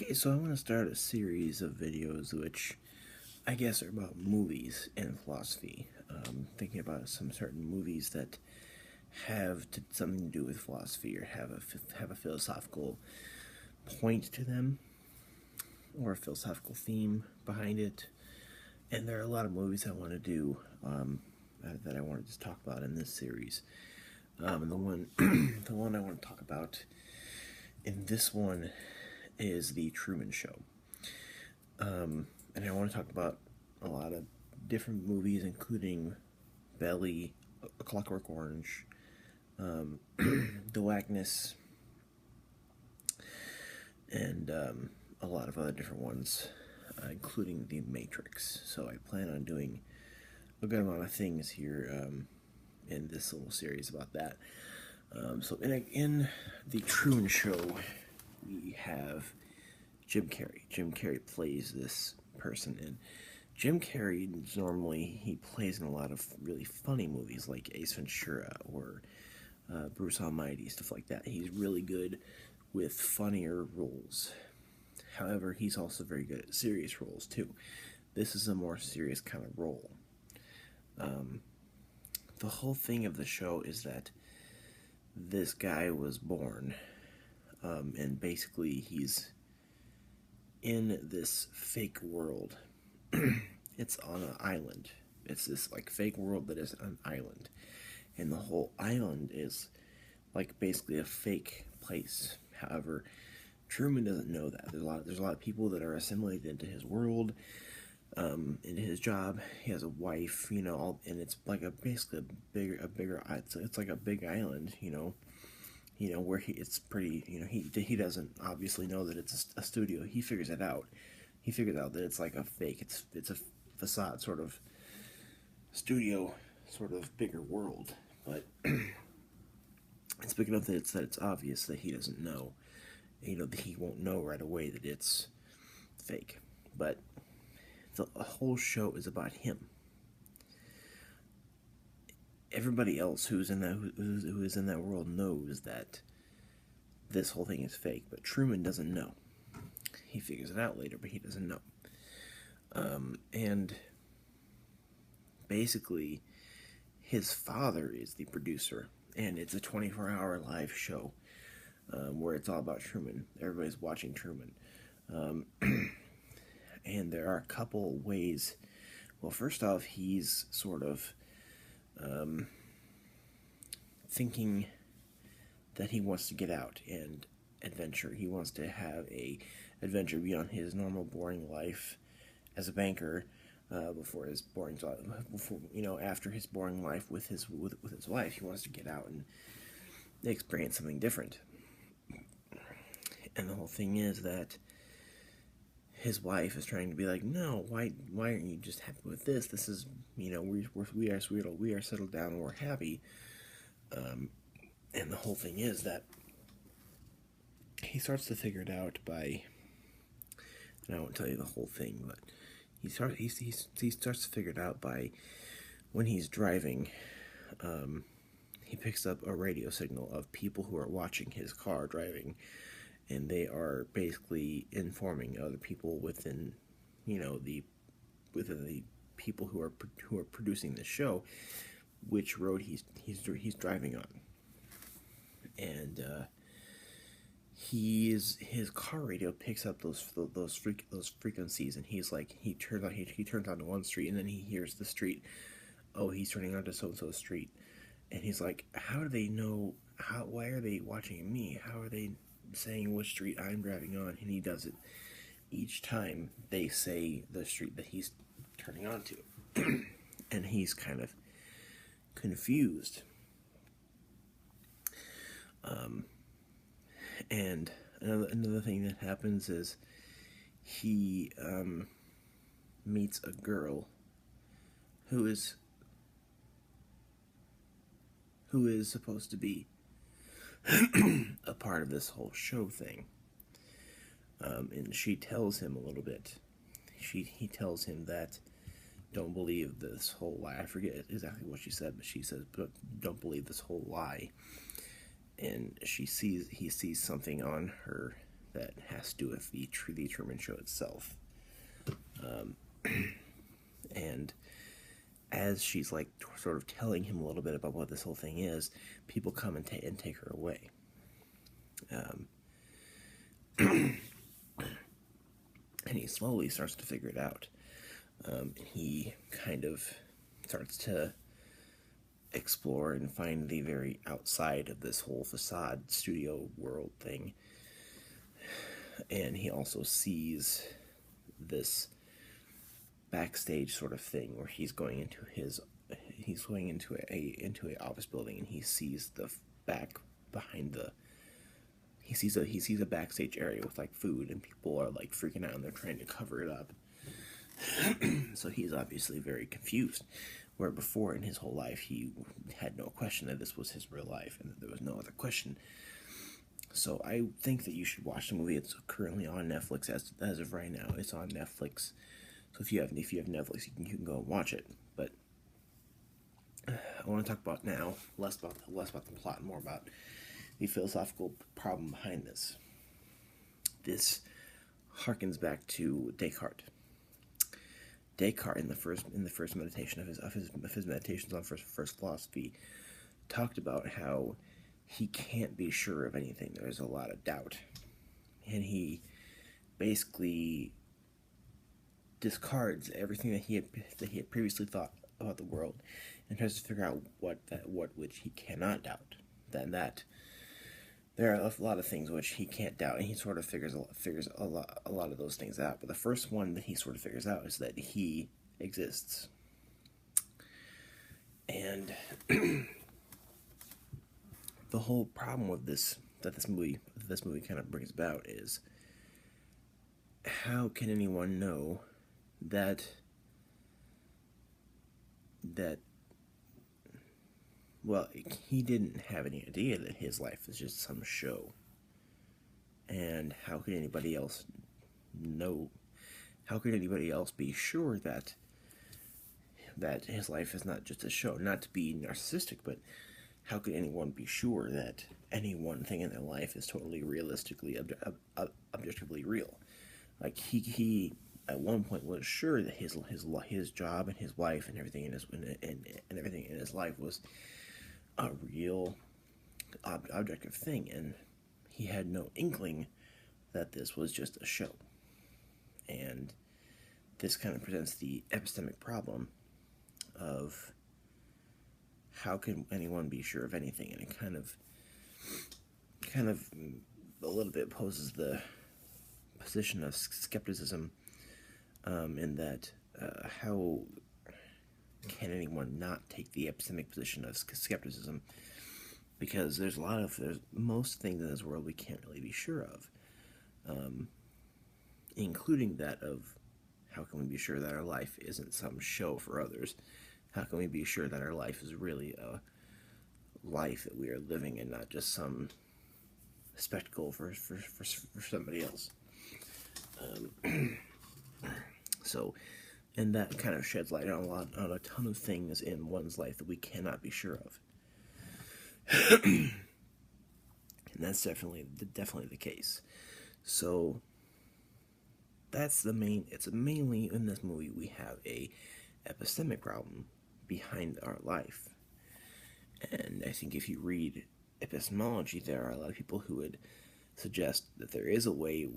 Okay, so I want to start a series of videos which I guess are about movies and philosophy. Thinking about some certain movies that have something to do with philosophy or have a philosophical point to them or a philosophical theme behind it. And there are a lot of movies I want to do that I want to just talk about in this series. And the one the one I want to talk about in this one is the Truman Show. And I want to talk about a lot of different movies, including Belly, A Clockwork Orange, The Whackness, and a lot of other different ones, including The Matrix. So I plan on doing a good amount of things here in this little series about that. So in the Truman Show, we have Jim Carrey. Jim Carrey plays this person, and Jim Carrey normally he plays in a lot of really funny movies like Ace Ventura or Bruce Almighty, stuff like that. He's really good with funnier roles. However, he's also very good at serious roles too. This is a more serious kind of role. The whole thing of the show is that this guy was born, and basically he's in this fake world. It's on an island. It's this like fake world that is an island, and the whole island is like basically a fake place. However, Truman doesn't know that. There's a lot of people that are assimilated into his world, into his job. He has a wife, and it's like basically a bigger. It's like a big island, where it's pretty. He doesn't obviously know that it's a studio. He figures it out. He figures out that it's like a fake. It's a facade sort of studio, sort of bigger world, but it's big enough that it's obvious that he doesn't know. That he won't know right away that it's fake. But the whole show is about him. Everybody else who is in that world knows that this whole thing is fake, but Truman doesn't know. He figures it out later, but he doesn't know. And basically, his father is the producer, and it's a 24-hour live show where it's all about Truman. Everybody's watching Truman. And there are a couple ways. Well, first off, he's sort of thinking that he wants to get out and adventure. He wants to have a adventure beyond his normal boring life as a banker, after his boring life with his wife. He wants to get out and experience something different. And the whole thing is that his wife is trying to be like, no, why aren't you just happy with this? This is, we are settled down and we're happy. And the whole thing is that he starts to figure it out by, and I won't tell you the whole thing, but he starts to figure it out by when he's driving. He picks up a radio signal of people who are watching his car driving, and they are basically informing other people within the people who are producing the show which road he's driving on. And his car radio picks up those frequencies, and he turns onto one street, and then he hears the street. Oh, he's turning onto so-and-so street, and he's like, how do they know? Why are they watching me? How are they saying which street I'm driving on? And he does it each time they say the street that he's turning onto. And he's kind of confused. And another thing that happens is he meets a girl who is supposed to be a part of this whole show thing. And she tells him a little bit. He tells him that don't believe this whole lie. I forget exactly what she said, but she says, but don't believe this whole lie. And he sees something on her that has to do with the Truman Show itself. And as she's like sort of telling him a little bit about what this whole thing is, people come and take her away. And he slowly starts to figure it out. He kind of starts to explore and find the very outside of this whole facade studio world thing. And he also sees this backstage sort of thing where he's going into a office building, and he sees the back behind the he sees a backstage area with like food, and people are like freaking out and they're trying to cover it up. So he's obviously very confused, where before in his whole life he had no question that this was his real life and that there was no other question. So I think that you should watch the movie. It's currently on Netflix as of right now. It's on Netflix. So if you have Netflix, you can go and watch it. But I want to talk about now less about the plot and more about the philosophical problem behind this. This harkens back to Descartes. Descartes, in the first meditation of his meditations on first philosophy, talked about how he can't be sure of anything. There's a lot of doubt, and he basically discards everything that he had previously thought about the world, and tries to figure out what which he cannot doubt. That there are a lot of things which he can't doubt, and he sort of figures a lot of those things out. But the first one that he sort of figures out is that he exists. And the whole problem with this movie kind of brings about is, how can anyone know that well, he didn't have any idea that his life is just some show. And how could anybody else know? How could anybody else be sure that his life is not just a show? Not to be narcissistic, but how could anyone be sure that any one thing in their life is totally realistically, objectively real? Like he at one point was sure that his job and his wife and everything in everything in his life was a real objective thing, and he had no inkling that this was just a show. And this kind of presents the epistemic problem of how can anyone be sure of anything, and it kind of a little bit poses the position of skepticism, in that how can anyone not take the epistemic position of skepticism? Because there's most things in this world we can't really be sure of, including that of how can we be sure that our life isn't some show for others? How can we be sure that our life is really a life that we are living and not just some spectacle for somebody else? So, and that kind of sheds light on a ton of things in one's life that we cannot be sure of. And that's definitely the case. So that's mainly in this movie we have a epistemic problem behind our life. And I think if you read epistemology, there are a lot of people who would suggest that there is a way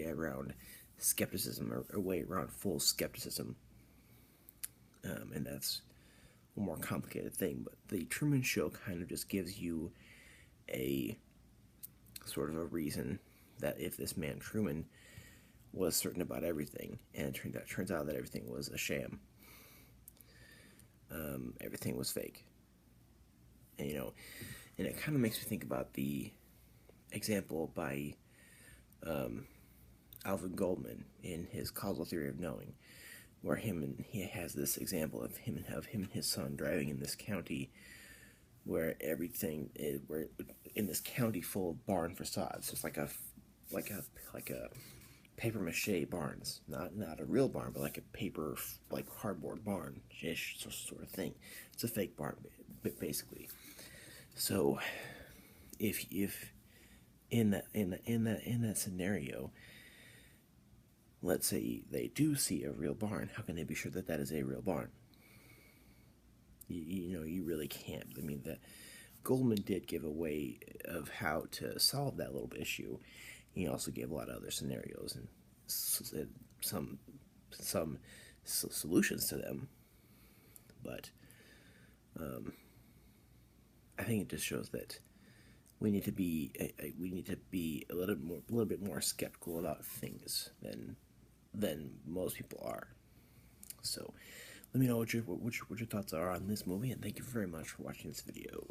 around skepticism, or a way around full skepticism, and that's a more complicated thing. But the Truman Show kind of just gives you a sort of a reason that if this man Truman was certain about everything, and it turns out that everything was a sham, everything was fake, and and it kind of makes me think about the example by Alvin Goldman in his Causal Theory of Knowing, where he has this example of him and his son driving in this county where everything is, where in this county full of barn facades, just like a paper mache barns, not a real barn, but like a paper, like cardboard barn ish sort of thing. It's a fake barn, basically. So if in that scenario, let's say they do see a real barn. How can they be sure that that is a real barn? You really can't. I mean, that Goldman did give a way of how to solve that little issue. He also gave a lot of other scenarios and some some solutions to them, but I think it just shows that we need to be a little bit more skeptical about things than most people are. So let me know what your thoughts are on this movie, and thank you very much for watching this video.